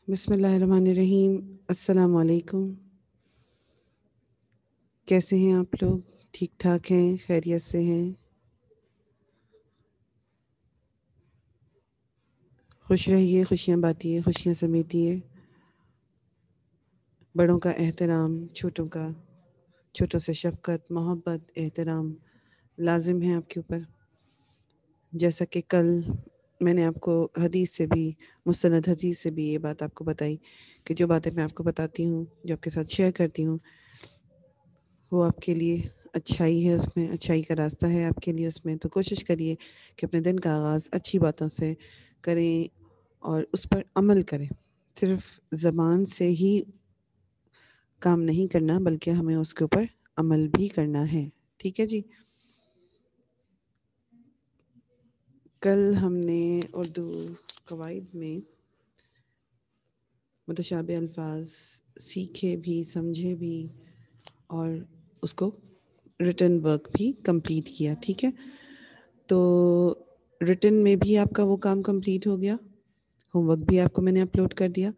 بسم اللہ الرحمن الرحیم۔ السلام علیکم۔ کیسے ہیں آپ لوگ؟ ٹھیک ٹھاک ہیں؟ خیریت سے ہیں؟ خوش رہیے، خوشیاں بانٹیے، خوشیاں سمیٹیے۔ بڑوں کا احترام، چھوٹوں سے شفقت، محبت، احترام لازم ہے آپ کے اوپر۔ جیسا کہ کل میں نے آپ کو حدیث سے بھی، مستند حدیث سے بھی یہ بات آپ کو بتائی کہ جو باتیں میں آپ کو بتاتی ہوں، جو آپ کے ساتھ شیئر کرتی ہوں، وہ آپ کے لیے اچھائی ہے، اس میں اچھائی کا راستہ ہے آپ کے لیے۔ اس میں تو کوشش کریے کہ اپنے دن کا آغاز اچھی باتوں سے کریں اور اس پر عمل کریں۔ صرف زبان سے ہی کام نہیں کرنا، بلکہ ہمیں اس کے اوپر عمل بھی کرنا ہے۔ ٹھیک ہے جی۔ کل ہم نے اردو قواعد میں متشابہ الفاظ سیکھے بھی، سمجھے بھی، اور اس کو ریٹن ورک بھی کمپلیٹ کیا۔ ٹھیک ہے، تو ریٹن میں بھی آپ کا وہ کام کمپلیٹ ہو گیا، ہوم ورک بھی آپ کو میں نے اپلوڈ کر دیا۔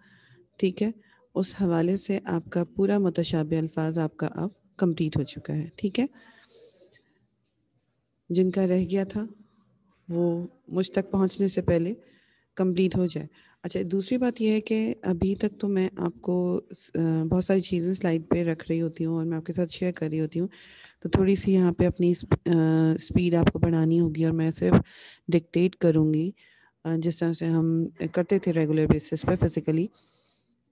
ٹھیک ہے، اس حوالے سے آپ کا پورا متشابہ الفاظ آپ کا اب کمپلیٹ ہو چکا ہے۔ ٹھیک ہے، جن کا رہ گیا تھا وہ مجھ تک پہنچنے سے پہلے کمپلیٹ ہو جائے۔ اچھا، دوسری بات یہ ہے کہ ابھی تک تو میں آپ کو بہت ساری چیزیں سلائڈ پہ رکھ رہی ہوتی ہوں اور میں آپ کے ساتھ شیئر کر رہی ہوتی ہوں، تو تھوڑی سی یہاں پہ اپنی اسپیڈ آپ کو بڑھانی ہوگی، اور میں صرف ڈکٹیٹ کروں گی جس طرح سے ہم کرتے تھے ریگولر بیسس پہ فزیکلی،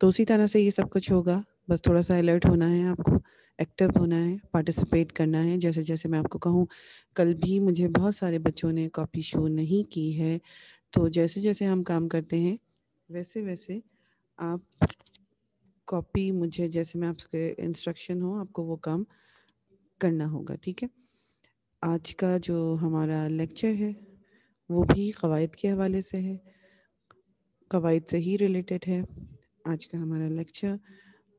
تو اسی طرح سے یہ سب کچھ ہوگا۔ بس تھوڑا سا الرٹ ہونا ہے آپ کو، ایکٹیو ہونا ہے، پارٹیسپیٹ کرنا ہے جیسے جیسے میں آپ کو کہوں۔ کل بھی مجھے بہت سارے بچوں نے کاپی شو نہیں کی ہے، تو جیسے جیسے ہم کام کرتے ہیں ویسے ویسے آپ کاپی، مجھے جیسے میں آپ کے انسٹرکشن ہوں آپ کو وہ کام کرنا ہوگا۔ ٹھیک ہے، آج کا جو ہمارا لیکچر ہے وہ بھی قواعد کے حوالے سے ہے، قواعد سے ہی ریلیٹڈ ہے۔ آج کا ہمارا لیکچر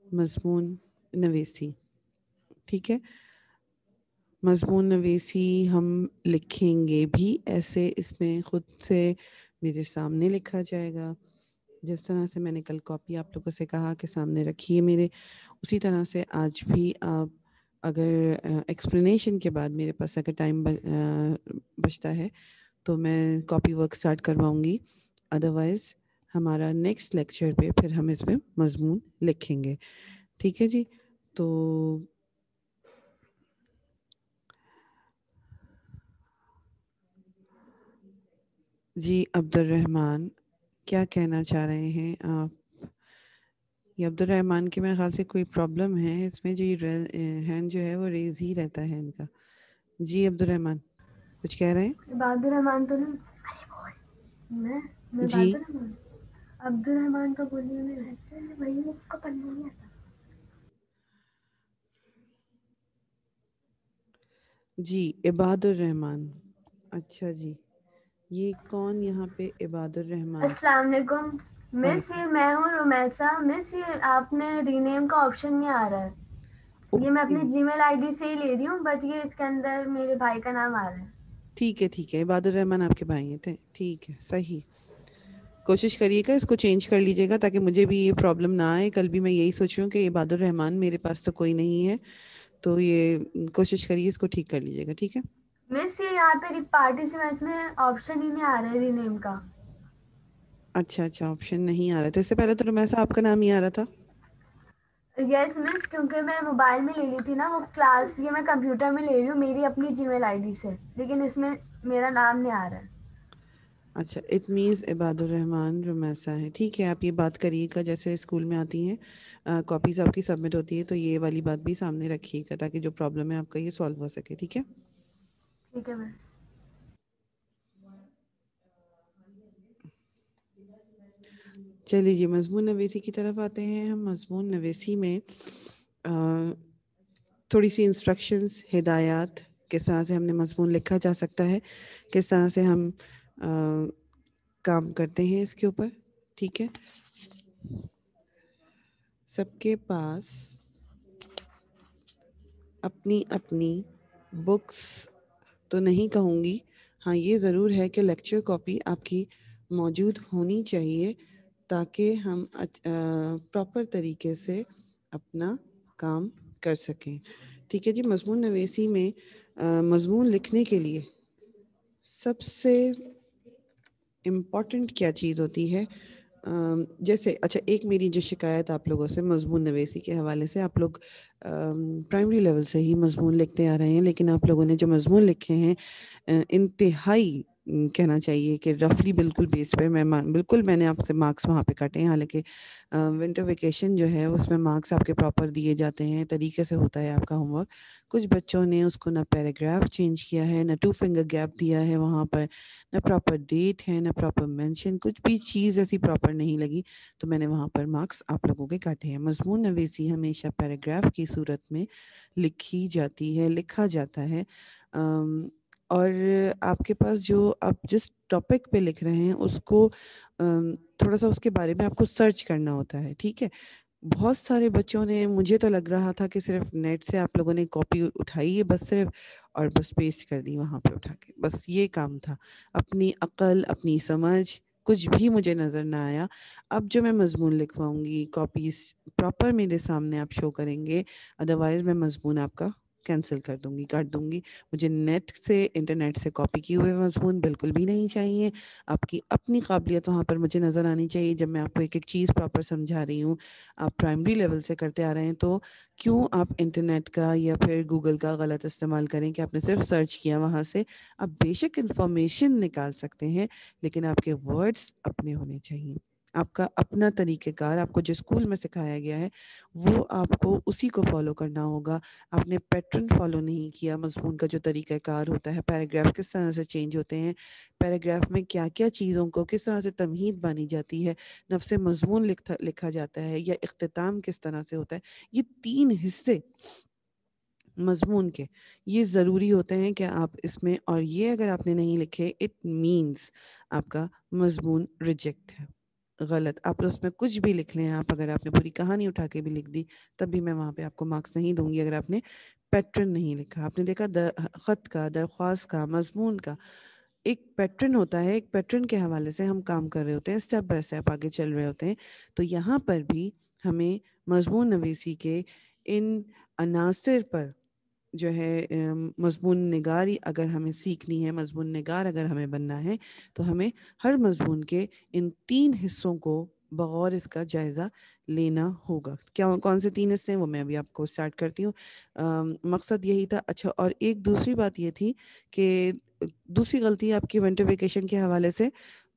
مضمون نویسی۔ ٹھیک ہے، مضمون نویسی ہم لکھیں گے بھی ایسے، اس میں خود سے میرے سامنے لکھا جائے گا، جس طرح سے میں نے کل کاپی آپ لوگوں سے کہا کہ سامنے رکھیے میرے، اسی طرح سے آج بھی آپ اگر ایکسپلینیشن کے بعد میرے پاس اگر ٹائم بچتا ہے تو میں کاپی ورک سٹارٹ کرواؤں گی، ادروائز ہمارا نیکسٹ لیکچر پہ پھر ہم اس میں مضمون لکھیں گے۔ ٹھیک ہے جی، تو جی عبد الرحمن کیا کہنا چاہ رہے ہیں آپ؟ یہ عبد الرحمن کے میرے خیال سے کوئی پرابلم ہے اس میں، جو یہ ہینڈ جو ہے وہ ریز ہی رہتا ہے ان کا۔ جی عبد الرحمن کچھ کہہ رہے ہیں؟ عباد الرحمان تو نہیں، میں جی عباد الرحمان، عبد الرحمان کا بولیے میں وہی اس کو پڑھنا نہیں آتا۔ جی عباد الرحمن، اچھا جی، یہ کون یہاں پہ عباد الرحمن؟ السلام علیکم مس، وعلیکم۔ یہ میں ہوں رومیسا مس، یہ آپ نے ری نیم کا آپشن نہیں آ رہا ہے، یہ میں اوکے، اپنی جی میل آئی ڈی سے ہی لے رہی ہوں، بٹ یہ اس کے اندر میرے بھائی کا نام آ رہا ہے۔ ٹھیک ہے ٹھیک ہے، عباد الرحمن آپ کے بھائی تھے، ٹھیک ہے صحیح۔ کوشش کریے گا اس کو چینج کر لیجیے گا تاکہ مجھے بھی یہ پرابلم نہ آئے۔ کل بھی میں یہی سوچوں کہ عباد الرحمن میرے پاس تو کوئی نہیں ہے، تو یہ کوشش کریے اس کو ٹھیک کر لیجیے گا۔ ٹھیک ہے، مس یہ یہاں پہ پارٹیسپینٹس میں آپشن ہی نہیں آ رہا ہے ری نیم کا۔ اچھا اچھا، آپشن نہیں آ رہا تھا، اس سے پہلے تو رمیسا آپ کا نام ہی آ رہا تھا۔ یس مس، کیونکہ میں موبائل میں لے لی تھی نا وہ کلاس، یہ میں کمپیوٹر میں لے رہی ہوں میری اپنی جی میل آئی ڈی سے، لیکن اس میں میرا نام نہیں آ رہا ہے۔ اچھا، اٹ مینس عباد الرحمن رمیسا ہے۔ ٹھیک ہے، آپ یہ بات کریے گا جیسے اسکول میں آتی ہیں کاپیز آپ کی سبمٹ ہوتی ہے، تو یہ والی بات بھی سامنے رکھیے گا تاکہ جو پرابلم ہے آپ کا یہ سالو ہو سکے۔ ٹھیک ہے، ٹھیک ہے مس۔ چلیے جی مضمون نویسی کی طرف آتے ہیں ہم۔ مضمون نویسی میں تھوڑی سی انسٹرکشنز، ہدایات، کس طرح سے ہم نے مضمون لکھا جا سکتا ہے، کس طرح سے ہم کام کرتے ہیں اس کے اوپر۔ ٹھیک ہے، سب کے پاس اپنی اپنی بکس تو نہیں کہوں گی، ہاں یہ ضرور ہے کہ لیکچر کاپی آپ کی موجود ہونی چاہیے، تاکہ ہم پراپر طریقے سے اپنا کام کر سکیں. ٹھیک ہے جی. مضمون نویسی میں مضمون لکھنے کے لیے سب سے امپورٹنٹ کیا چیز ہوتی ہے؟ جیسے اچھا ایک میری جو شکایت آپ لوگوں سے مضمون نویسی کے حوالے سے، آپ لوگ پرائمری لیول سے ہی مضمون لکھتے آ رہے ہیں، لیکن آپ لوگوں نے جو مضمون لکھے ہیں انتہائی کہنا چاہیے کہ رفلی بالکل بیس پہ میں نے آپ سے مارکس وہاں پہ کاٹے ہیں. حالانکہ ونٹر ویکیشن جو ہے اس میں مارکس آپ کے پراپر دیے جاتے ہیں، طریقے سے ہوتا ہے آپ کا ہوم ورک. کچھ بچوں نے اس کو نہ پیراگراف چینج کیا ہے، نہ 2 فنگر گیپ دیا ہے وہاں پر، نہ پراپر ڈیٹ ہے، نہ پراپر مینشن، کچھ بھی چیز ایسی پراپر نہیں لگی، تو میں نے وہاں پر مارکس آپ لوگوں کے کاٹے ہیں. مضمون نویسی ہمیشہ پیراگراف کی صورت میں لکھی جاتی ہے، لکھا جاتا ہے. اور آپ کے پاس جو آپ جس ٹاپک پہ لکھ رہے ہیں اس کو تھوڑا سا اس کے بارے میں آپ کو سرچ کرنا ہوتا ہے. ٹھیک ہے. بہت سارے بچوں نے، مجھے تو لگ رہا تھا کہ صرف نیٹ سے آپ لوگوں نے کاپی اٹھائی ہے بس صرف، اور بس پیسٹ کر دی وہاں پہ اٹھا کے، بس یہ کام تھا. اپنی عقل، اپنی سمجھ کچھ بھی مجھے نظر نہ آیا. اب جو میں مضمون لکھواؤں گی، کاپیز پراپر میرے سامنے آپ شو کریں گے، ادروائز میں مضمون آپ کا کینسل کر دوں گی، کاٹ دوں گی. مجھے نیٹ سے، انٹرنیٹ سے کاپی کیے ہوئے مضمون بالکل بھی نہیں چاہیے. آپ کی اپنی قابلیت وہاں پر مجھے نظر آنی چاہیے. جب میں آپ کو ایک ایک چیز پراپر سمجھا رہی ہوں، آپ پرائمری لیول سے کرتے آ رہے ہیں، تو کیوں آپ انٹرنیٹ کا یا پھر گوگل کا غلط استعمال کریں کہ آپ نے صرف سرچ کیا وہاں سے؟ آپ بے شک انفارمیشن نکال سکتے ہیں، لیکن آپ کے ورڈز اپنے ہونے چاہیے. آپ کا اپنا طریقہ کار، آپ کو جو اسکول میں سکھایا گیا ہے وہ آپ کو اسی کو فالو کرنا ہوگا. آپ نے پیٹرن فالو نہیں کیا. مضمون کا جو طریقہ کار ہوتا ہے، پیراگراف کس طرح سے چینج ہوتے ہیں، پیراگراف میں کیا کیا چیزوں کو کس طرح سے تمہید بانی جاتی ہے، نفس مضمون لکھا جاتا ہے، یا اختتام کس طرح سے ہوتا ہے، یہ 3 حصے مضمون کے یہ ضروری ہوتے ہیں کہ آپ اس میں، اور یہ اگر آپ نے نہیں لکھے اٹ مینز آپ کا مضمون ریجیکٹ ہے، غلط. آپ اس میں کچھ بھی لکھ لیں، اگر آپ نے پوری کہانی اٹھا کے بھی لکھ دی تب بھی میں وہاں پہ آپ کو مارکس نہیں دوں گی. اگر آپ نے پیٹرن نہیں لکھا، آپ نے دیکھا خط کا، درخواست کا، مضمون کا ایک پیٹرن ہوتا ہے، ایک پیٹرن کے حوالے سے ہم کام کر رہے ہوتے ہیں، سٹیپ بائی سٹیپ آگے چل رہے ہوتے ہیں. تو یہاں پر بھی ہمیں مضمون نویسی کے ان عناصر پر جو ہے مضمون نگاری اگر ہمیں سیکھنی ہے، مضمون نگار اگر ہمیں بننا ہے، تو ہمیں ہر مضمون کے ان 3 حصوں کو بغور اس کا جائزہ لینا ہوگا. کون سے 3 حصے ہیں وہ میں ابھی آپ کو سٹارٹ کرتی ہوں. مقصد یہی تھا. اچھا، اور ایک دوسری بات یہ تھی کہ دوسری غلطی آپ کی ونٹر ویکیشن کے حوالے سے،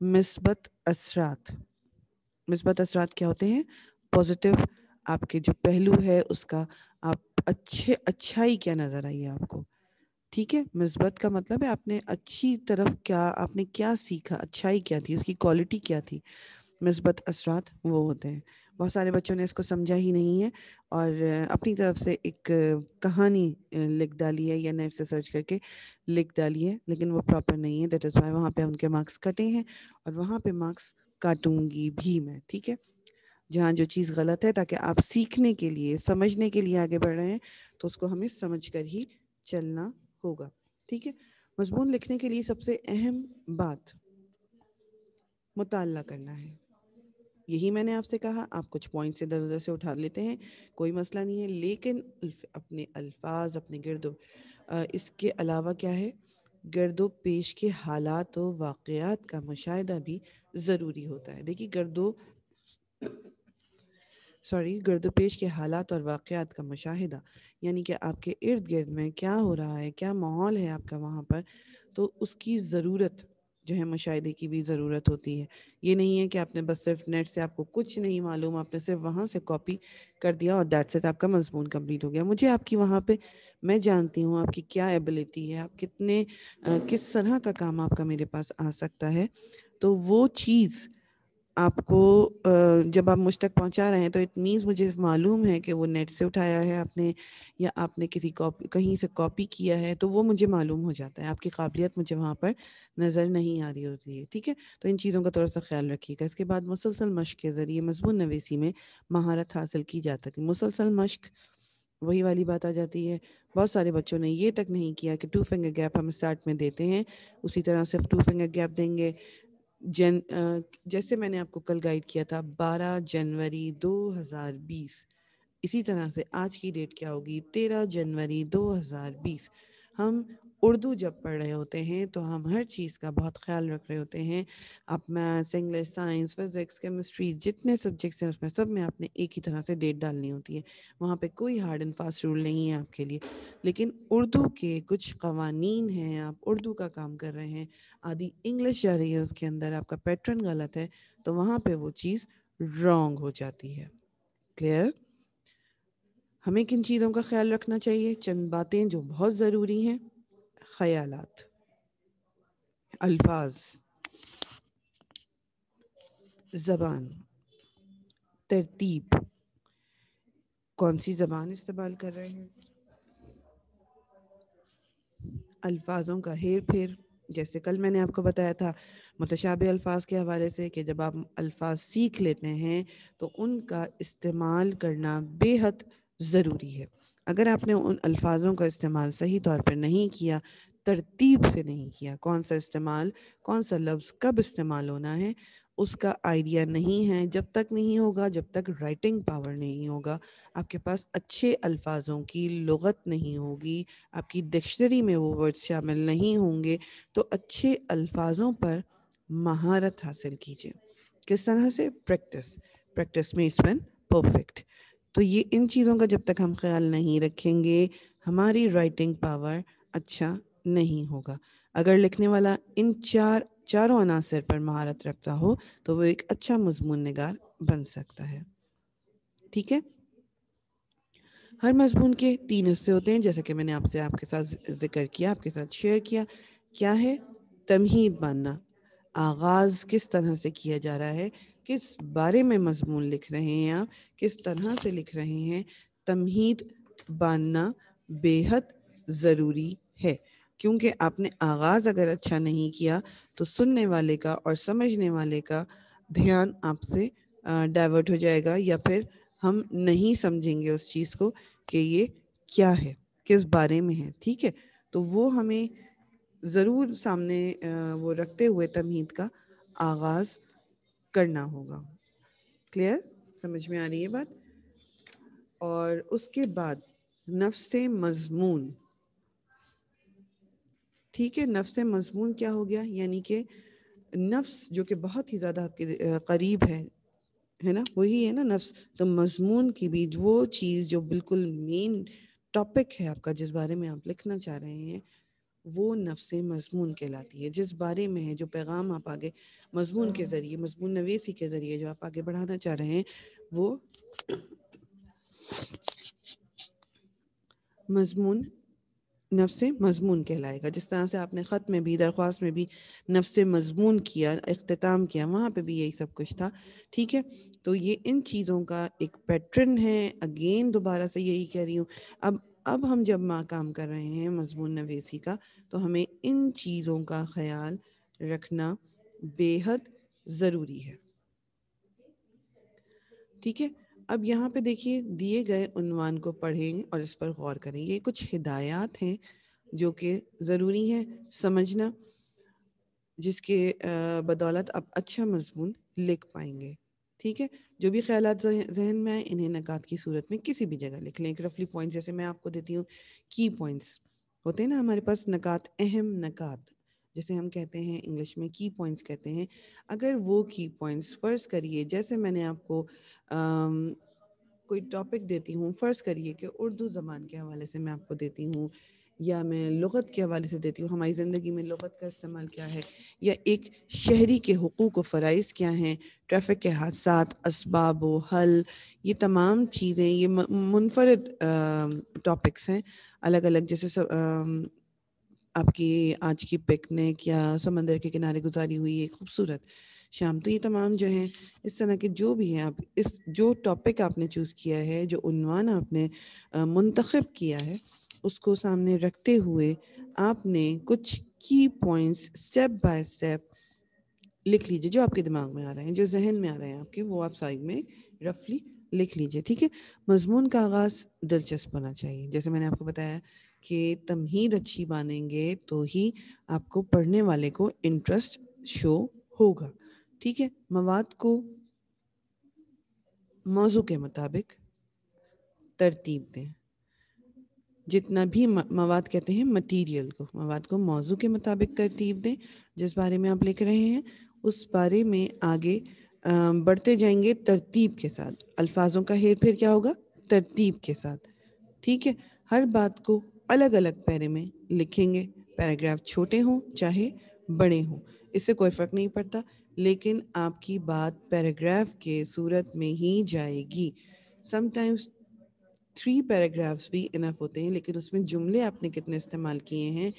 مثبت اثرات. مثبت اثرات کیا ہوتے ہیں؟ پازیٹیو آپ کے جو پہلو ہے اس کا، آپ اچھائی کیا نظر آئی ہے آپ کو. ٹھیک ہے. مثبت کا مطلب ہے آپ نے اچھی طرف کیا، آپ نے کیا سیکھا، اچھائی کیا تھی، اس کی کوالٹی کیا تھی. مثبت اثرات وہ ہوتے ہیں. بہت سارے بچوں نے اس کو سمجھا ہی نہیں ہے اور اپنی طرف سے ایک کہانی لکھ ڈالی ہے یا نیٹ سے سرچ کر کے لکھ ڈالی ہے، لیکن وہ پراپر نہیں ہے. دیٹ از وائی وہاں پہ ان کے مارکس کٹے ہیں، اور وہاں پہ مارکس کاٹوں گی بھی میں. ٹھیک ہے. جہاں جو چیز غلط ہے، تاکہ آپ سیکھنے کے لیے، سمجھنے کے لیے آگے بڑھ رہے ہیں، تو اس کو ہمیں سمجھ کر ہی چلنا ہوگا. ٹھیک ہے. مضمون لکھنے کے لیے سب سے اہم بات مطالعہ کرنا ہے. یہی میں نے آپ سے کہا. آپ کچھ پوائنٹس ادھر ادھر سے اٹھا لیتے ہیں، کوئی مسئلہ نہیں ہے، لیکن اپنے الفاظ، اپنے گرد و اس کے علاوہ کیا ہے، گرد و پیش کے حالات و واقعات کا مشاہدہ بھی ضروری ہوتا ہے. دیکھیے گرد و پیش کے حالات اور واقعات کا مشاہدہ، یعنی کہ آپ کے ارد گرد میں کیا ہو رہا ہے، کیا ماحول ہے آپ کا وہاں پر، تو اس کی ضرورت جو ہے، مشاہدے کی بھی ضرورت ہوتی ہے. یہ نہیں ہے کہ آپ نے بس صرف نیٹ سے، آپ کو کچھ نہیں معلوم، آپ نے صرف وہاں سے کاپی کر دیا اور دیٹس اٹ، آپ کا مضمون کمپلیٹ ہو گیا. مجھے آپ کی وہاں پہ، میں جانتی ہوں آپ کی کیا ایبلٹی ہے، آپ کس طرح کا کام آپ کا میرے پاس آ سکتا ہے. تو وہ چیز آپ کو جب آپ مجھ تک پہنچا رہے ہیں، تو اٹ مینز مجھے معلوم ہے کہ وہ نیٹ سے اٹھایا ہے آپ نے، یا آپ نے کہیں سے کاپی کیا ہے، تو وہ مجھے معلوم ہو جاتا ہے. آپ کی قابلیت مجھے وہاں پر نظر نہیں آ رہی ہوتی ہے. ٹھیک ہے. تو ان چیزوں کا تھوڑا سا خیال رکھیے گا. اس کے بعد مسلسل مشق کے ذریعے مضمون نویسی میں مہارت حاصل کی جا سکتی. مسلسل مشق، وہی والی بات آ جاتی ہے. بہت سارے بچوں نے یہ تک نہیں کیا کہ 2 فنگر گیپ ہم اسٹارٹ میں دیتے ہیں، اسی طرح صرف 2 فنگر گیپ دیں گے. جیسے میں نے آپ کو کل گائیڈ کیا تھا 12 جنوری 2020، اسی طرح سے آج کی ڈیٹ کیا ہوگی 13 جنوری 2020۔ ہم اردو جب پڑھ رہے ہوتے ہیں تو ہم ہر چیز کا بہت خیال رکھ رہے ہوتے ہیں. آپ maths, English, science, physics, chemistry, جتنے سبجیکٹس ہیں اس میں سب میں آپ نے ایک ہی طرح سے ڈیٹ ڈالنی ہوتی ہے. وہاں پہ کوئی ہارڈ اینڈ فاسٹ رول نہیں ہے آپ کے لیے. لیکن اردو کے کچھ قوانین ہیں، آپ اردو کا کام کر رہے ہیں، آدھی انگلش جا رہی ہے اس کے اندر، آپ کا پیٹرن غلط ہے، تو وہاں پہ وہ چیز رانگ ہو جاتی ہے. کلیئر؟ ہمیں کن چیزوں کا خیال رکھنا چاہیے؟ چند باتیں جو بہت ضروری ہیں. خیالات، الفاظ، زبان، ترتیب، کون سی زبان استعمال کر رہے ہیں، الفاظوں کا ہیر پھیر. جیسے کل میں نے آپ کو بتایا تھا متشابہ الفاظ کے حوالے سے کہ جب آپ الفاظ سیکھ لیتے ہیں تو ان کا استعمال کرنا بے حد ضروری ہے. اگر آپ نے ان الفاظوں کا استعمال صحیح طور پر نہیں کیا، ترتیب سے نہیں کیا، کون سا استعمال، کون سا لفظ کب استعمال ہونا ہے، اس کا آئیڈیا نہیں ہے، جب تک نہیں ہوگا، جب تک رائٹنگ پاور نہیں ہوگا، آپ کے پاس اچھے الفاظوں کی لغت نہیں ہوگی، آپ کی ڈکشنری میں وہ ورڈ شامل نہیں ہوں گے، تو اچھے الفاظوں پر مہارت حاصل کیجیے. کس طرح سے؟ Practice makes man perfect. تو یہ ان چیزوں کا جب تک ہم خیال نہیں رکھیں گے، ہماری رائٹنگ پاور اچھا نہیں ہوگا. اگر لکھنے والا ان چاروں عناصر پر مہارت رکھتا ہو تو وہ ایک اچھا مضمون نگار بن سکتا ہے. ٹھیک ہے؟ ہر مضمون کے 3 حصے ہوتے ہیں، جیسا کہ میں نے آپ کے ساتھ ذکر کیا، آپ کے ساتھ شیئر کیا. کیا ہے؟ تمہید باندھنا، آغاز کس طرح سے کیا جا رہا ہے، کس بارے میں مضمون لکھ رہے ہیں آپ، کس طرح سے لکھ رہے ہیں. تمہید باندھنا بے حد ضروری ہے، کیونکہ آپ نے آغاز اگر اچھا نہیں کیا تو سننے والے کا اور سمجھنے والے کا دھیان آپ سے ڈائیورٹ ہو جائے گا، یا پھر ہم نہیں سمجھیں گے اس چیز کو کہ یہ کیا ہے، کس بارے میں ہے. ٹھیک ہے؟ تو وہ ہمیں ضرور سامنے وہ رکھتے ہوئے تمہید کا آغاز کرنا ہوگا. کلیئر؟ سمجھ میں آ رہی ہے بات؟ اور اس کے بعد نفس مضمون. ٹھیک ہے، نفس مضمون کیا ہو گیا؟ یعنی کہ نفس جو کہ بہت ہی زیادہ آپ کے قریب ہے نا، وہی ہے نا نفس. تو مضمون کی بھی وہ چیز جو بالکل مین ٹاپک ہے آپ کا، جس بارے میں آپ لکھنا چاہ رہے ہیں، وہ نفس مضمون کہلاتی ہے. جس بارے میں ہے، جو پیغام آپ آگے مضمون کے ذریعے، مضمون نویسی کے ذریعے جو آپ آگے بڑھانا چاہ رہے ہیں، وہ مضمون نفس مضمون کہلائے گا. جس طرح سے آپ نے خط میں بھی، درخواست میں بھی نفس مضمون کیا، اختتام کیا، وہاں پہ بھی یہی سب کچھ تھا. ٹھیک ہے؟ تو یہ ان چیزوں کا ایک پیٹرن ہے. اگین دوبارہ سے یہی کہہ رہی ہوں، اب ہم جب کام کر رہے ہیں مضمون نویسی کا، تو ہمیں ان چیزوں کا خیال رکھنا بے حد ضروری ہے. ٹھیک ہے؟ اب یہاں پہ دیکھیے دیے گئے عنوان کو پڑھیں اور اس پر غور کریں. یہ کچھ ہدایات ہیں جو کہ ضروری ہے سمجھنا، جس کے بدولت آپ اچھا مضمون لکھ پائیں گے. ٹھیک ہے؟ جو بھی خیالات ذہن میں آئیں انہیں نکات کی صورت میں کسی بھی جگہ لکھ لیں. ایک رفلی پوائنٹس جیسے میں آپ کو دیتی ہوں، کی پوائنٹس ہوتے ہیں نا ہمارے پاس، نکات، اہم نکات جیسے ہم کہتے ہیں انگلش میں کی پوائنٹس کہتے ہیں. اگر وہ کی پوائنٹس فرض کریے، جیسے میں نے آپ کو کوئی ٹاپک دیتی ہوں، فرض کریے کہ اردو زبان کے حوالے سے میں آپ کو دیتی ہوں، یا میں لغت کے حوالے سے دیتی ہوں، ہماری زندگی میں لغت کا استعمال کیا ہے، یا ایک شہری کے حقوق و فرائض کیا ہیں، ٹریفک کے حادثات، اسباب و حل، یہ تمام چیزیں یہ منفرد ٹاپکس ہیں الگ الگ. جیسے آپ کی آج کی پکنک یا سمندر کے کنارے گزاری ہوئی ایک خوبصورت شام، تو یہ تمام جو ہیں اس طرح کے جو بھی ہیں، آپ اس جو ٹاپک آپ نے چوز کیا ہے، جو عنوان آپ نے منتخب کیا ہے، اس کو سامنے رکھتے ہوئے آپ نے کچھ کی پوائنٹس سٹیپ بائی سٹیپ لکھ لیجئے. جو آپ کے دماغ میں آ رہے ہیں، جو ذہن میں آ رہے ہیں آپ کے، وہ آپ سائڈ میں رفلی لکھ لیجئے. ٹھیک ہے؟ مضمون کا آغاز دلچسپ ہونا چاہیے. جیسے میں نے آپ کو بتایا کہ تمہید اچھی باندھیں گے تو ہی آپ کو پڑھنے والے کو انٹرسٹ شو ہوگا. ٹھیک ہے, مواد کو موضوع کے مطابق ترتیب دیں. جتنا بھی مواد کہتے ہیں مٹیریل کو, مواد کو موضوع کے مطابق ترتیب دیں. جس بارے میں آپ لکھ رہے ہیں اس بارے میں آگے بڑھتے جائیں گے ترتیب کے ساتھ. الفاظوں کا ہیر پھیر کیا ہوگا؟ ترتیب کے ساتھ. ٹھیک ہے, ہر بات کو الگ الگ پیرے میں لکھیں گے. پیراگراف چھوٹے ہوں چاہے بڑے ہوں, اس سے کوئی فرق نہیں پڑتا, لیکن آپ کی بات پیراگراف کے صورت میں ہی جائے گی. سم ٹائمز 3 پیراگرافس بھی انف ہوتے ہیں, لیکن اس میں جملے آپ نے کتنے استعمال کیے ہیں.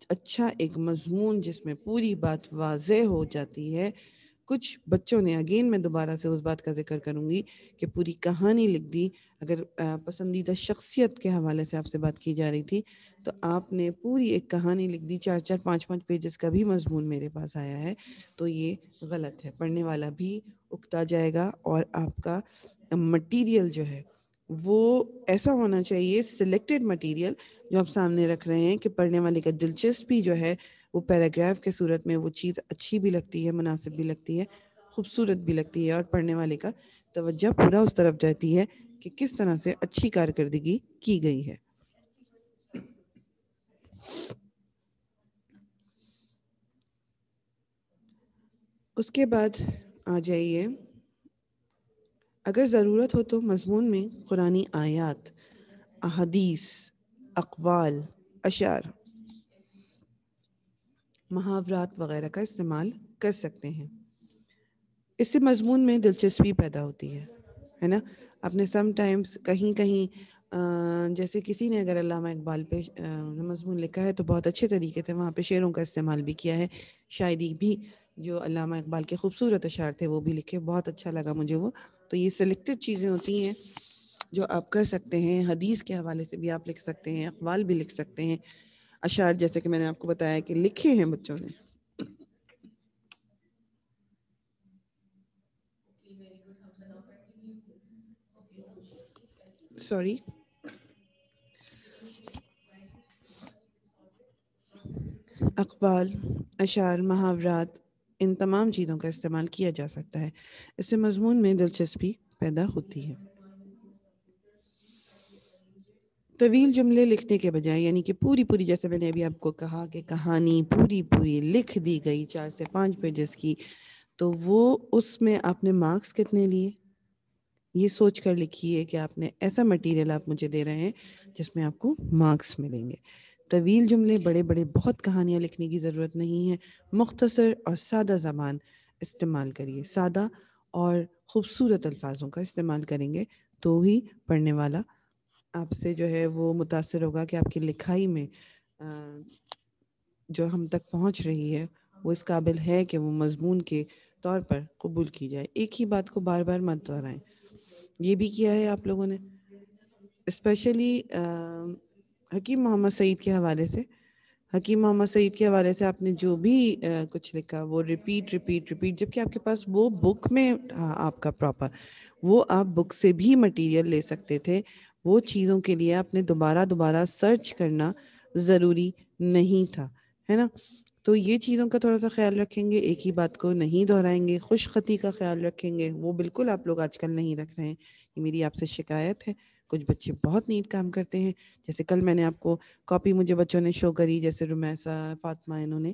اچھا ایک مضمون جس میں پوری بات واضح ہو جاتی ہے. کچھ بچوں نے, اگین میں دوبارہ سے اس بات کا ذکر کروں گی کہ پوری کہانی لکھ دی. اگر پسندیدہ شخصیت کے حوالے سے آپ سے بات کی جا رہی تھی تو آپ نے پوری ایک کہانی لکھ دی, 4 5 پیجز کا بھی مضمون میرے پاس آیا ہے, تو یہ غلط ہے. پڑھنے والا بھی اکتا جائے گا, اور آپ کا مٹیریل جو ہے وہ ایسا ہونا چاہیے, سلیکٹڈ مٹیریل جو آپ سامنے رکھ رہے ہیں, کہ پڑھنے والے کا دلچسپی جو ہے وہ پیراگراف کے صورت میں وہ چیز اچھی بھی لگتی ہے, مناسب بھی لگتی ہے, خوبصورت بھی لگتی ہے, اور پڑھنے والے کا توجہ پورا اس طرف جاتی ہے کہ کس طرح سے اچھی کارکردگی کی گئی ہے. اس کے بعد آ جائیے, اگر ضرورت ہو تو مضمون میں قرآنی آیات, احادیث, اقوال, اشعار, محاورات وغیرہ کا استعمال کر سکتے ہیں. اس سے مضمون میں دلچسپی پیدا ہوتی ہے نا. آپ نے سم ٹائمز کہیں جیسے کسی نے اگر علامہ اقبال پہ مضمون لکھا ہے تو بہت اچھے طریقے سے وہاں پہ شعروں کا استعمال بھی کیا ہے, شاعری بھی, جو علامہ اقبال کے خوبصورت اشعار تھے وہ بھی لکھے, بہت اچھا لگا مجھے وہ. تو یہ سلیکٹڈ چیزیں ہوتی ہیں جو آپ کر سکتے ہیں. حدیث کے حوالے سے بھی آپ لکھ سکتے ہیں, اقوال بھی لکھ سکتے ہیں, اشعار جیسے کہ میں نے آپ کو بتایا کہ لکھے ہیں بچوں نے. سوری, اقوال, اشعار, محاورات, ان تمام چیزوں کا استعمال کیا جا سکتا ہے. اس سے مضمون میں دلچسپی پیدا ہوتی ہے. طویل جملے لکھنے کے بجائے, یعنی کہ پوری جیسے میں نے ابھی آپ کو کہا کہ کہانی پوری لکھ دی گئی 4 سے 5 پیجز کی, تو وہ اس میں آپ نے مارکس کتنے لیے یہ سوچ کر لکھیے کہ آپ نے ایسا مٹیریل آپ مجھے دے رہے ہیں جس میں آپ کو مارکس ملیں گے. طویل جملے, بڑے بہت کہانیاں لکھنے کی ضرورت نہیں ہے. مختصر اور سادہ زبان استعمال کریے, سادہ اور خوبصورت الفاظوں کا استعمال کریں گے تو ہی پڑھنے والا آپ سے جو ہے وہ متاثر ہوگا کہ آپ کی لکھائی میں جو ہم تک پہنچ رہی ہے وہ اس قابل ہے کہ وہ مضمون کے طور پر قبول کی جائے. ایک ہی بات کو بار بار مت دہرائیں. یہ بھی کیا ہے آپ لوگوں نے, اسپیشلی حکیم محمد سعید کے حوالے سے. حکیم محمد سعید کے حوالے سے آپ نے جو بھی کچھ لکھا وہ ریپیٹ, جبکہ آپ کے پاس وہ بک میں تھا آپ کا پراپر, وہ آپ بک سے بھی مٹیریل لے سکتے تھے. وہ چیزوں کے لیے آپ نے دوبارہ سرچ کرنا ضروری نہیں تھا, ہے نا. تو یہ چیزوں کا تھوڑا سا خیال رکھیں گے, ایک ہی بات کو نہیں دہرائیں گے. خوش خطی کا خیال رکھیں گے, وہ بالکل آپ لوگ آج کل نہیں رکھ رہے ہیں. یہ میری آپ سے شکایت ہے. کچھ بچے بہت نیٹ کام کرتے ہیں, جیسے کل میں نے آپ کو کاپی مجھے بچوں نے شو کری, جیسے رمیسہ, فاطمہ, انہوں نے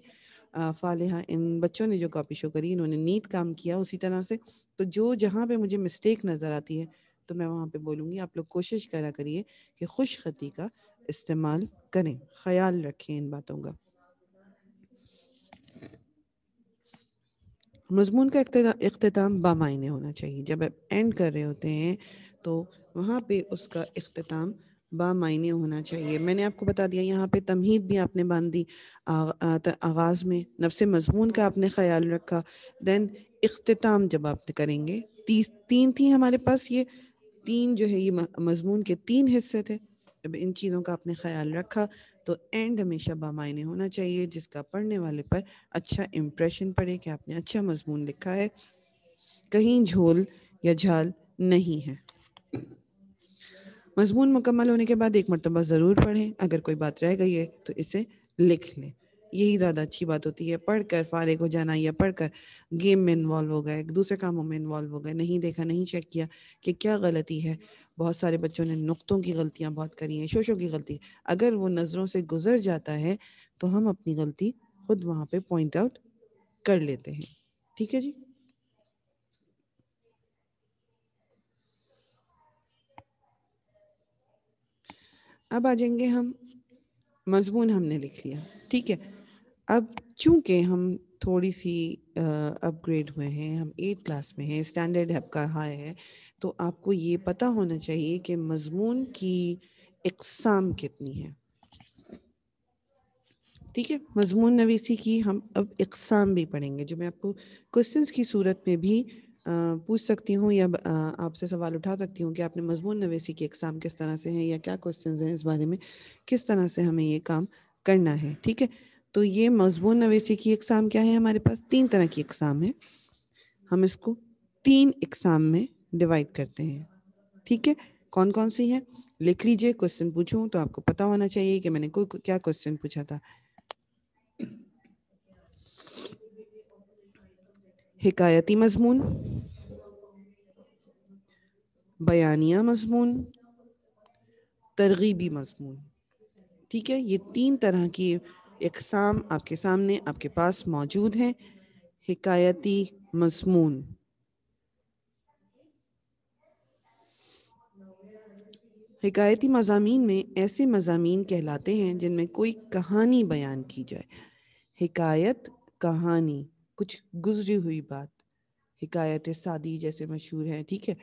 فالحہ, ان بچوں نے جو کاپی شو کری انہوں نے نیٹ کام کیا اسی طرح سے. تو جہاں پہ مجھے مسٹیک نظر آتی ہے تو میں وہاں پہ بولوں گی آپ لوگ کوشش کرا کریے کہ خوش خطی کا استعمال کریں, خیال رکھیں ان باتوں کا. مضمون کا اختتام بامعنی ہونا چاہیے. جب آپ اینڈ کر رہے ہوتے ہیں تو وہاں پہ اس کا اختتام بامعنی ہونا چاہیے. میں نے آپ کو بتا دیا یہاں پہ تمہید بھی آپ نے باندھ دی, آغاز میں نفس مضمون کا آپ نے خیال رکھا, دین اختتام جب آپ کریں گے, 3 تھی ہمارے پاس, یہ 3 جو ہے یہ مضمون کے 3 حصے تھے. جب ان چیزوں کا آپ نے خیال رکھا تو اینڈ ہمیشہ بامعنی ہونا چاہیے, جس کا پڑھنے والے پر اچھا امپریشن پڑے کہ آپ نے اچھا مضمون لکھا ہے, کہیں جھول یا جھال نہیں ہے. مضمون مکمل ہونے کے بعد ایک مرتبہ ضرور پڑھیں, اگر کوئی بات رہ گئی ہے تو اسے لکھ لیں. یہی زیادہ اچھی بات ہوتی ہے. پڑھ کر فارغ ہو جانا یا پڑھ کر گیم میں انوالو ہو گئے, دوسرے کاموں میں انوالو ہو گئے, نہیں دیکھا نہیں چیک کیا کہ کیا غلطی ہے. بہت سارے بچوں نے نقطوں کی غلطیاں بہت کری ہیں, شوشوں کی غلطی. اگر وہ نظروں سے گزر جاتا ہے تو ہم اپنی غلطی خود وہاں پہ پوائنٹ آؤٹ کر لیتے ہیں. ٹھیک ہے جی. اب آ جائیں گے ہم, مضمون ہم نے لکھ لیا. ٹھیک ہے. اب چونکہ ہم تھوڑی سی اپ گریڈ ہوئے ہیں, ہم 8 کلاس میں ہیں, اسٹینڈرڈ آپ کا ہائی ہے, تو آپ کو یہ پتہ ہونا چاہیے کہ مضمون کی اقسام کتنی ہے. ٹھیک ہے. مضمون نویسی کی ہم اب اقسام بھی پڑھیں گے, جو میں آپ کو کوسچنس کی صورت میں بھی پوچھ سکتی ہوں یا آپ سے سوال اٹھا سکتی ہوں کہ آپ نے مضمون نویسی کی اقسام کس طرح سے ہیں, یا کیا کوسچنز ہیں اس بارے میں, کس طرح سے ہمیں یہ کام کرنا ہے. ٹھیک ہے. تو یہ مضمون نویسی کی اقسام کیا ہے, ہمارے پاس 3 طرح کی اقسام ہیں. ہم اس کو 3 اقسام میں ڈیوائڈ کرتے ہیں. ٹھیک ہے. کون کون سی ہیں لکھ لیجئے. کوسچن پوچھوں تو آپ کو پتہ ہونا چاہیے کہ میں نے کیا کوسچن پوچھا تھا. حکایتی مضمون, بیانیہ مضمون, ترغیبی مضمون. ٹھیک ہے. یہ 3 طرح کی اقسام آپ کے سامنے آپ کے پاس موجود ہیں. حکایتی مضمون, حکایتی مضامین میں ایسے مضامین کہلاتے ہیں جن میں کوئی کہانی بیان کی جائے. حکایت کہانی, کچھ گزری ہوئی بات. حکایت سعدی جیسے مشہور ہے. ٹھیک ہے.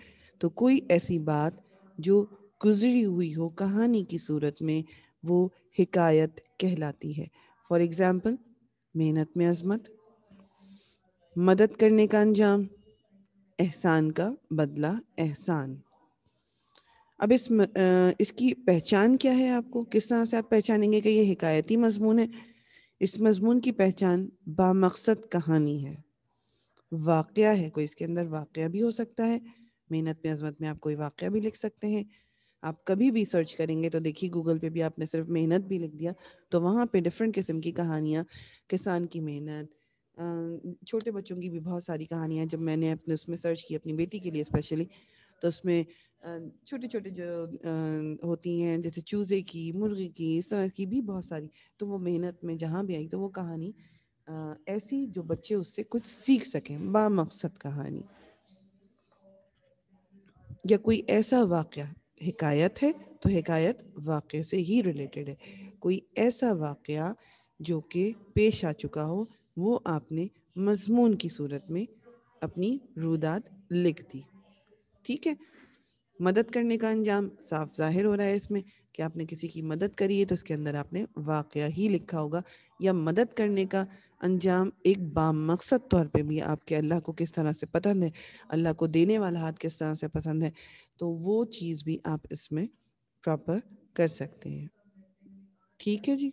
تو کوئی ایسی بات جو گزری ہوئی ہو کہانی کی صورت میں, وہ حکایت کہلاتی ہے. فار ایگزامپل, محنت میں عظمت, مدد کرنے کا انجام, احسان کا بدلہ احسان. اب اس کی پہچان کیا ہے, آپ کو کس طرح سے آپ پہچانیں گے کہ یہ حکایتی مضمون ہے. اس مضمون کی پہچان بامقصد کہانی ہے. واقعہ ہے, کوئی اس کے اندر واقعہ بھی ہو سکتا ہے. محنت میں عظمت میں آپ کوئی واقعہ بھی لکھ سکتے ہیں. آپ کبھی بھی سرچ کریں گے تو دیکھیے گوگل پہ بھی آپ نے صرف محنت بھی لکھ دیا تو وہاں پہ ڈفرینٹ قسم کی کہانیاں, کسان کی محنت, چھوٹے بچوں کی بھی بہت ساری کہانیاں. جب میں نے اپنے اس میں سرچ کی اپنی بیٹی کے لیے اسپیشلی, تو اس میں چھوٹے چھوٹے جو ہوتی ہیں جیسے چوزے کی, مرغی کی, اس طرح کی بھی بہت ساری. تو وہ محنت میں جہاں بھی آئی تو وہ کہانی ایسی جو بچے اس سے کچھ سیکھ سکیں, بامقصد کہانی. یا کوئی ایسا واقعہ, حکایت ہے تو حکایت واقعے سے ہی ریلیٹڈ ہے. کوئی ایسا واقعہ جو کہ پیش آ چکا ہو, وہ آپ نے مضمون کی صورت میں اپنی رودات لکھ دی. ٹھیک ہے. مدد کرنے کا انجام صاف ظاہر ہو رہا ہے اس میں کہ آپ نے کسی کی مدد کری ہے, تو اس کے اندر آپ نے واقعہ ہی لکھا ہوگا. یا مدد کرنے کا انجام ایک بامقصد طور پہ بھی آپ کے اللہ کو کس طرح سے پسند ہے, اللہ کو دینے والا ہاتھ کس طرح سے پسند ہے, تو وہ چیز بھی آپ اس میں پراپر کر سکتے ہیں. ٹھیک ہے جی.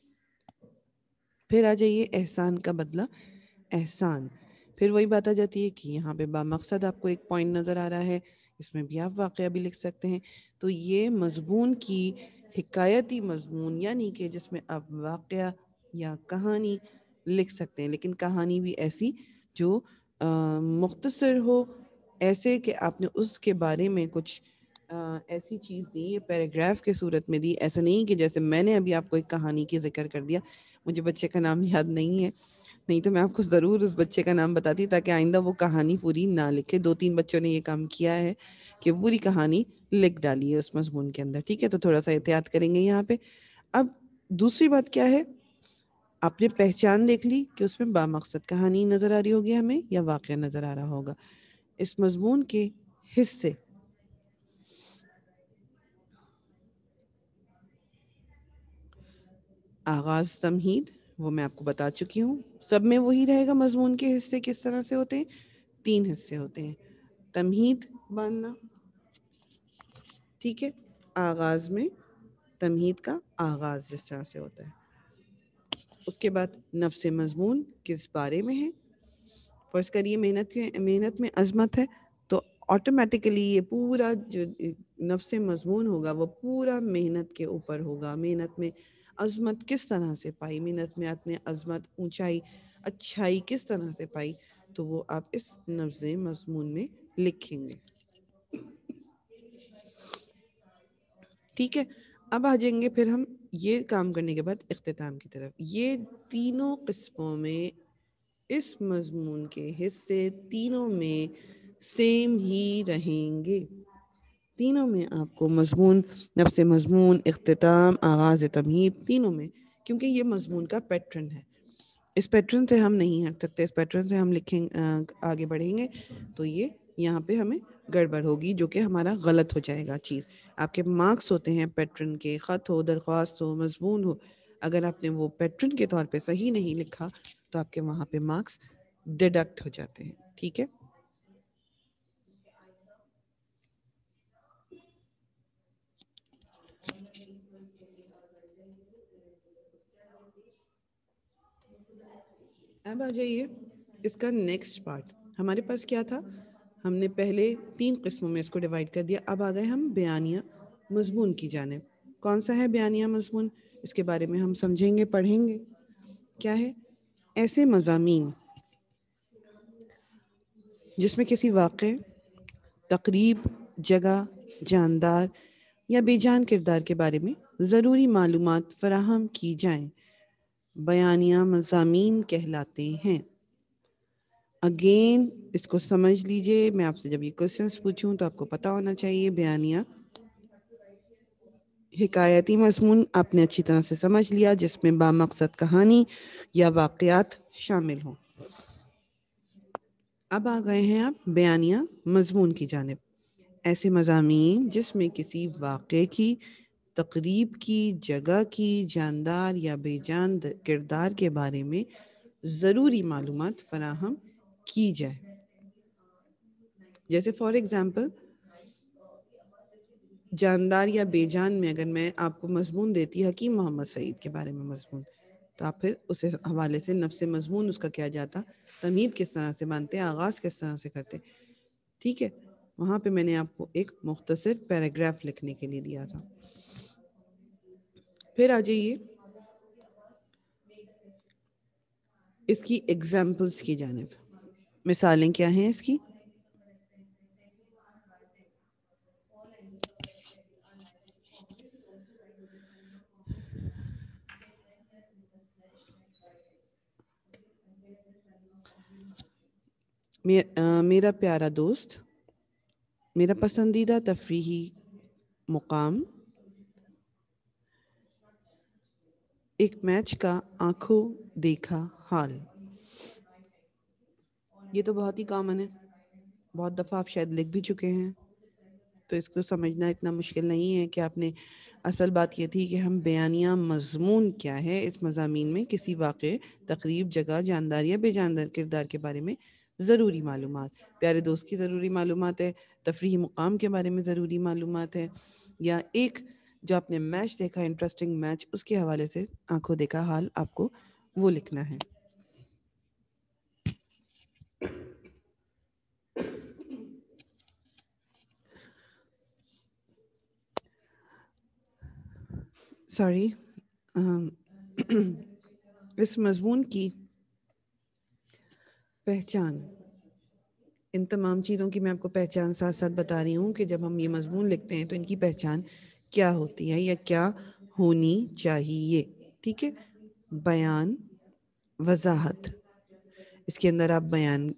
پھر آ جائیے احسان کا بدلہ احسان. پھر وہی بات آ جاتی ہے کہ یہاں پہ بامقصد آپ کو ایک پوائنٹ نظر آ رہا ہے, اس میں بھی آپ واقعہ بھی لکھ سکتے ہیں. تو یہ مضمون کی حکایتی مضمون, یعنی کہ جس میں آپ واقعہ یا کہانی لکھ سکتے ہیں, لیکن کہانی بھی ایسی جو مختصر ہو, ایسے کہ آپ نے اس کے بارے میں کچھ ایسی چیز دی, یہ پیراگراف کے صورت میں دی. ایسا نہیں کہ جیسے میں نے ابھی آپ کو ایک کہانی کی ذکر کر دیا, مجھے بچے کا نام یاد نہیں ہے, نہیں تو میں آپ کو ضرور اس بچے کا نام بتاتی تاکہ آئندہ وہ کہانی پوری نہ لکھے. 2-3 بچوں نے یہ کام کیا ہے کہ پوری کہانی لکھ ڈالی ہے اس مضمون کے اندر. ٹھیک ہے. تو تھوڑا سا احتیاط کریں گے یہاں پہ. اب دوسری بات کیا ہے, آپ نے پہچان دیکھ لی کہ اس میں بامقصد کہانی نظر آ رہی ہوگی ہمیں یا واقعہ نظر آ رہا ہوگا. اس مضمون کے حصے, آغاز تمہید, وہ میں آپ کو بتا چکی ہوں. سب میں وہی رہے گا. مضمون کے حصے کس طرح سے ہوتے ہیں, 3 حصے ہوتے ہیں. تمہید باندھنا, ٹھیک ہے, آغاز میں تمہید کا آغاز جس طرح سے ہوتا ہے. اس کے بعد نفس مضمون کس بارے میں ہے. فرض کریے محنت میں عظمت ہے, تو آٹومیٹیکلی یہ پورا جو نفس مضمون ہوگا وہ پورا محنت کے اوپر ہوگا. محنت میں عظمت کس طرح سے پائی، مینت میں آپ نے عظمت، اونچائی، اچھائی کس طرح سے پائی، تو وہ آپ اس لفظ مضمون میں لکھیں گے. ٹھیک ہے. اب آ جائیں گے پھر ہم یہ کام کرنے کے بعد اختتام کی طرف. یہ تینوں قسموں میں اس مضمون کے حصے تینوں میں سیم ہی رہیں گے. تینوں میں آپ کو مضمون، نفس مضمون، اختتام، آغاز تمہید، تینوں میں، کیونکہ یہ مضمون کا پیٹرن ہے. اس پیٹرن سے ہم نہیں ہٹ سکتے. اس پیٹرن سے ہم لکھیں آگے بڑھیں گے تو یہ یہاں پہ ہمیں گڑبڑ ہوگی، جو کہ ہمارا غلط ہو جائے گا چیز. آپ کے مارکس ہوتے ہیں پیٹرن کے، خط ہو، درخواست ہو، مضمون ہو، اگر آپ نے وہ پیٹرن کے طور پہ صحیح نہیں لکھا تو آپ کے وہاں پہ مارکس ڈیڈکٹ ہو جاتے ہیں. ٹھیک ہے. اب آ جائیے اس کا نیکسٹ پارٹ. ہمارے پاس کیا تھا، ہم نے پہلے 3 قسموں میں اس کو ڈیوائیڈ کر دیا. اب آ گئے ہم بیانیہ مضمون کی جانب. کون سا ہے بیانیہ مضمون؟ اس کے بارے میں ہم سمجھیں گے، پڑھیں گے. کیا ہے؟ ایسے مضامین جس میں کسی واقعے، تقریب، جگہ، جاندار یا بے جان کردار کے بارے میں ضروری معلومات فراہم کی جائیں، بیانیہ مضامین کہلاتے ہیں. اگین اس کو سمجھ لیجئے. میں آپ سے جب یہ کوشچنس پوچھوں تو آپ کو پتا ہونا چاہیے. بیانیہ حکایتی مضمون آپ نے اچھی طرح سے سمجھ لیا، جس میں بامقصد کہانی یا واقعات شامل ہوں. اب آ گئے ہیں آپ بیانیہ مضمون کی جانب. ایسے مضامین جس میں کسی واقعے کی، تقریب کی، جگہ کی، جاندار یا بے جان کردار کے بارے میں ضروری معلومات فراہم کی جائے. جیسے فار ایگزامپل جاندار یا بے جان میں اگر میں آپ کو مضمون دیتی حکیم محمد سعید کے بارے میں مضمون، تو آپ پھر اس حوالے سے نفس مضمون اس کا کیا جاتا، تمہید کس طرح سے مانتے، آغاز کس طرح سے کرتے. ٹھیک ہے. وہاں پہ میں نے آپ کو ایک مختصر پیراگراف لکھنے کے لیے دیا تھا. پھر آ جائیے اس کی ایگزامپلس کی جانب. مثالیں کیا ہیں اس کی؟ میرا پیارا دوست، میرا پسندیدہ تفریحی مقام، ایک میچ کا آنکھوں دیکھا حال. یہ تو بہت ہی کامن ہے، بہت دفعہ آپ شاید لکھ بھی چکے ہیں، تو اس کو سمجھنا اتنا مشکل نہیں ہے. کہ آپ نے اصل بات یہ تھی کہ ہم بیانیہ مضمون کیا ہے، اس مضامین میں کسی واقعے، تقریب، جگہ، جاندار یا بے جاندار کردار کے بارے میں ضروری معلومات. پیارے دوست کی ضروری معلومات ہے، تفریحی مقام کے بارے میں ضروری معلومات ہے، یا ایک جو آپ نے میچ دیکھا، انٹرسٹنگ میچ، اس کے حوالے سے آنکھوں دیکھا حال آپ کو وہ لکھنا ہے. سوری، اس مضمون کی پہچان، ان تمام چیزوں کی میں آپ کو پہچان ساتھ ساتھ بتا رہی ہوں کہ جب ہم یہ مضمون لکھتے ہیں تو ان کی پہچان کیا ہوتی ہے یا کیا ہونی چاہیے. ٹھیک ہے. بیان، وضاحت. اس کے اندر آپ بیان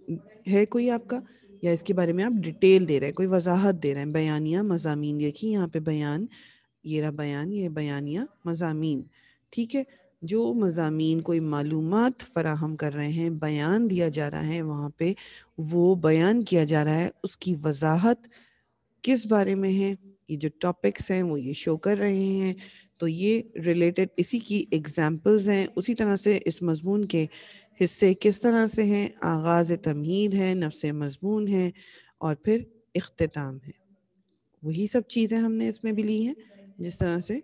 ہے کوئی آپ کا، یا اس کے بارے میں آپ ڈیٹیل دے رہے ہیں، کوئی وضاحت دے رہے ہیں. بیانیہ مضامین، دیکھیے یہاں پہ بیان، یہ رہا بیان، یہ بیانیہ مضامین. ٹھیک ہے. جو مضامین کوئی معلومات فراہم کر رہے ہیں، بیان دیا جا رہا ہے، وہاں پہ وہ بیان کیا جا رہا ہے، اس کی وضاحت کس بارے میں ہے، یہ جو ٹاپکس ہیں وہ یہ شو کر رہے ہیں. تو یہ ریلیٹڈ اسی کی ایگزامپلز ہیں. اسی طرح سے اس مضمون کے حصے کس طرح سے ہیں، آغاز تمہید ہے، نفس مضمون ہے، اور پھر اختتام ہے. وہی سب چیزیں ہم نے اس میں بھی لی ہیں جس طرح سے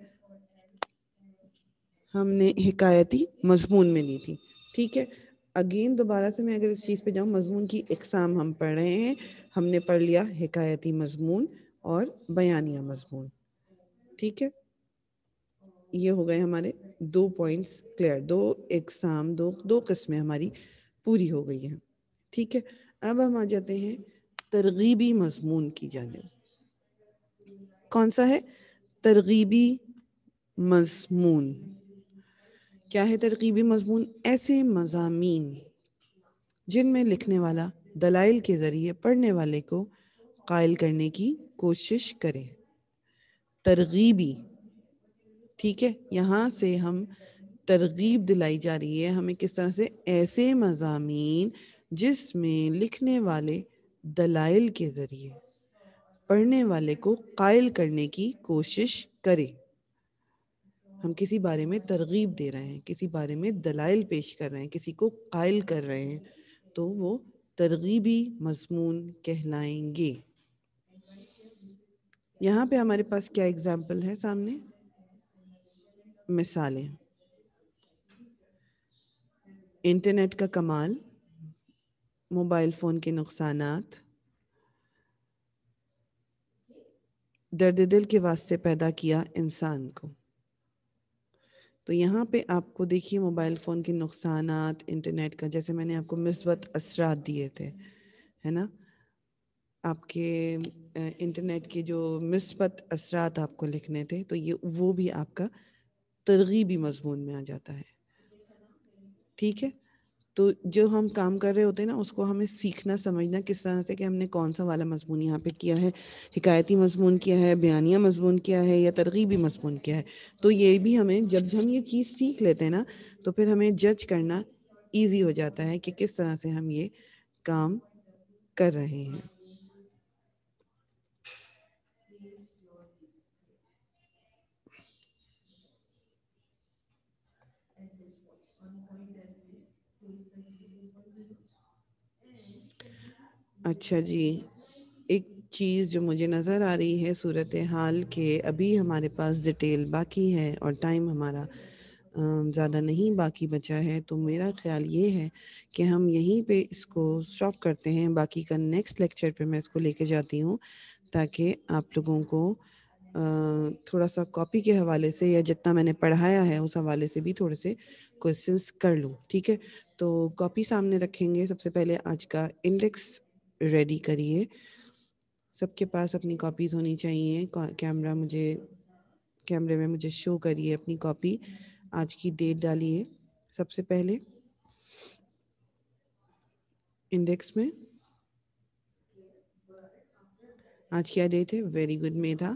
ہم نے حکایتی مضمون میں لی تھی. ٹھیک ہے. اگین دوبارہ سے میں اگر اس چیز پہ جاؤں، مضمون کی اقسام ہم پڑھ رہے ہیں. ہم نے پڑھ لیا حکایتی مضمون اور بیانیہ مضمون. ٹھیک ہے. یہ ہو گئے ہمارے دو پوائنٹس کلیئر، دو اقسام، دو قسمیں ہماری پوری ہو گئی ہیں. ٹھیک ہے، اب ہم آ جاتے ہیں ترغیبی مضمون کی جانب. کون سا ہے؟ ترغیبی مضمون. کیا ہے ترغیبی مضمون؟ ایسے مضامین جن میں لکھنے والا دلائل کے ذریعے پڑھنے والے کو قائل کرنے کی کوشش کرے. ترغیبی، ٹھیک ہے، یہاں سے ہم ترغیب دلائی جا رہی ہے ہمیں کس طرح سے؟ ایسے مضامین جس میں لکھنے والے دلائل کے ذریعے پڑھنے والے کو قائل کرنے کی کوشش کرے. ہم کسی بارے میں ترغیب دے رہے ہیں، کسی بارے میں دلائل پیش کر رہے ہیں، کسی کو قائل کر رہے ہیں، تو وہ ترغیبی مضمون کہلائیں گے. یہاں پہ ہمارے پاس کیا اگزامپل ہے سامنے؟ مثالیں: انٹرنیٹ کا کمال، موبائل فون کے نقصانات، درد دل کے واسطے پیدا کیا انسان کو. تو یہاں پہ آپ کو دیکھیے موبائل فون کے نقصانات، انٹرنیٹ کا، جیسے میں نے آپ کو مثبت اثرات دیے تھے، ہے نا، آپ کے انٹرنیٹ کے جو مثبت اثرات آپ کو لکھنے تھے، تو یہ وہ بھی آپ کا ترغیبی مضمون میں آ جاتا ہے. ٹھیک ہے، تو جو ہم کام کر رہے ہوتے ہیں نا، اس کو ہمیں سیکھنا سمجھنا کس طرح سے کہ ہم نے کون سا والا مضمون یہاں پہ کیا ہے، حکایتی مضمون کیا ہے، بیانیہ مضمون کیا ہے، یا ترغیبی مضمون کیا ہے. تو یہ بھی ہمیں جب ہم یہ چیز سیکھ لیتے ہیں نا، تو پھر ہمیں جج کرنا ایزی ہو جاتا ہے کہ کس طرح سے ہم یہ کام کر رہے ہیں. اچھا جی، ایک چیز جو مجھے نظر آ رہی ہے صورتحال کہ ابھی ہمارے پاس ڈیٹیل باقی ہے اور ٹائم ہمارا زیادہ نہیں باقی بچا ہے، تو میرا خیال یہ ہے کہ ہم یہیں پہ اس کو اسٹاپ کرتے ہیں. باقی کا نیکسٹ لیکچر پہ میں اس کو لے کے جاتی ہوں، تاکہ آپ لوگوں کو تھوڑا سا کاپی کے حوالے سے یا جتنا میں نے پڑھایا ہے اس حوالے سے بھی تھوڑے سے کوئسچنس کر لوں. ٹھیک ہے، تو کاپی سامنے رکھیں گے. سب سے پہلے آج کا انڈیکس ریڈی کریے. سب کے پاس اپنی کاپیز ہونی چاہیے. کیمرے میں مجھے شو کریے اپنی کاپی. آج کی ڈیٹ ڈالیے سب سے پہلے انڈیکس میں. آج کیا ڈیٹ ہے؟ Very good Medha.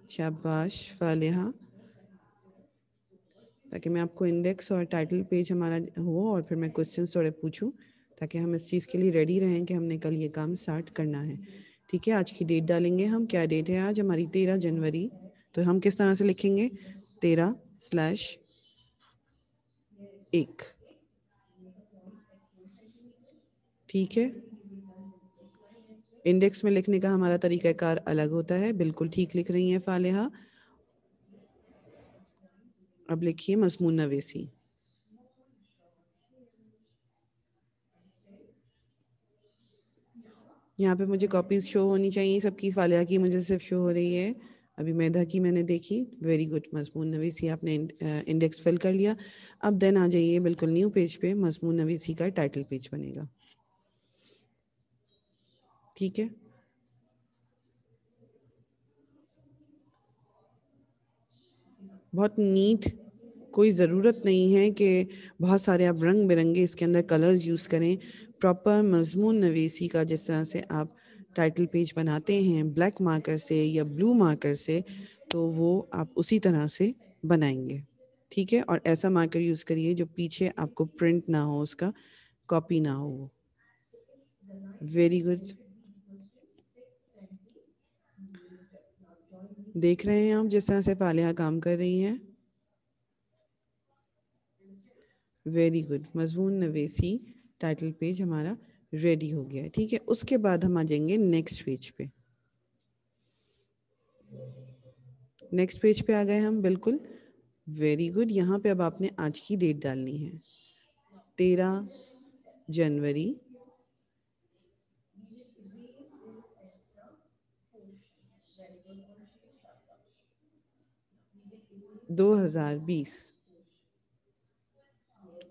شاباش فالحہ. تاکہ میں آپ کو انڈیکس اور ٹائٹل پیج ہمارا ہو اور پھر میں کوسچنس تھوڑے پوچھوں، تاکہ ہم اس چیز کے لیے ریڈی رہیں کہ ہم نے کل یہ کام سٹارٹ کرنا ہے. ٹھیک ہے، آج کی ڈیٹ ڈالیں گے ہم. کیا ڈیٹ ہے آج ہماری؟ 13 جنوری. تو ہم کس طرح سے لکھیں گے؟ 13/1. ٹھیک ہے، انڈیکس میں لکھنے کا ہمارا طریقہ کار الگ ہوتا ہے. بالکل ٹھیک لکھ رہی ہیں فالحہ. اب لکھیے مضمون نویسی. یہاں پہ مجھے کاپیز شو ہونی چاہیے سب کی. فالحہ کی مجھے صرف شو ہو رہی ہے، ابھی میدھا کی میں نے دیکھی. ویری گڈ، مضمون نویسی آپ نے انڈیکس فل کر لیا. اب دین آ جائیے بالکل نیو پیج پہ. مضمون نویسی کا ٹائٹل پیج بنے گا. ٹھیک ہے، بہت نیٹ. کوئی ضرورت نہیں ہے کہ بہت سارے آپ رنگ برنگے اس کے اندر کلرز یوز کریں. پراپر مضمون نویسی کا جس طرح سے آپ ٹائٹل پیج بناتے ہیں بلیک مارکر سے یا بلو مارکر سے، تو وہ آپ اسی طرح سے بنائیں گے. ٹھیک ہے، اور ایسا مارکر یوز کریے جو پیچھے آپ کو پرنٹ نہ ہو، اس کا کاپی نہ ہو. Very good. دیکھ رہے ہیں آپ جس طرح سے فالحہ کام کر رہی ہیں. Very good. مضمون نویسی ٹائٹل پیج ہمارا ریڈی ہو گیا ہے. ٹھیک ہے، اس کے بعد ہم آ جائیں گے نیکسٹ پیج پہ. نیکسٹ پیج پہ آ گئے ہم. بالکل ویری گڈ. یہاں پہ اب آپ نے آج کی ڈیٹ ڈالنی ہے. 13 جنوری 2020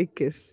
21।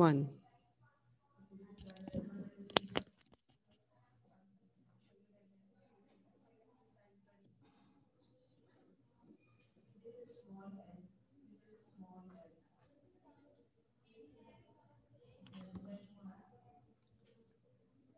1,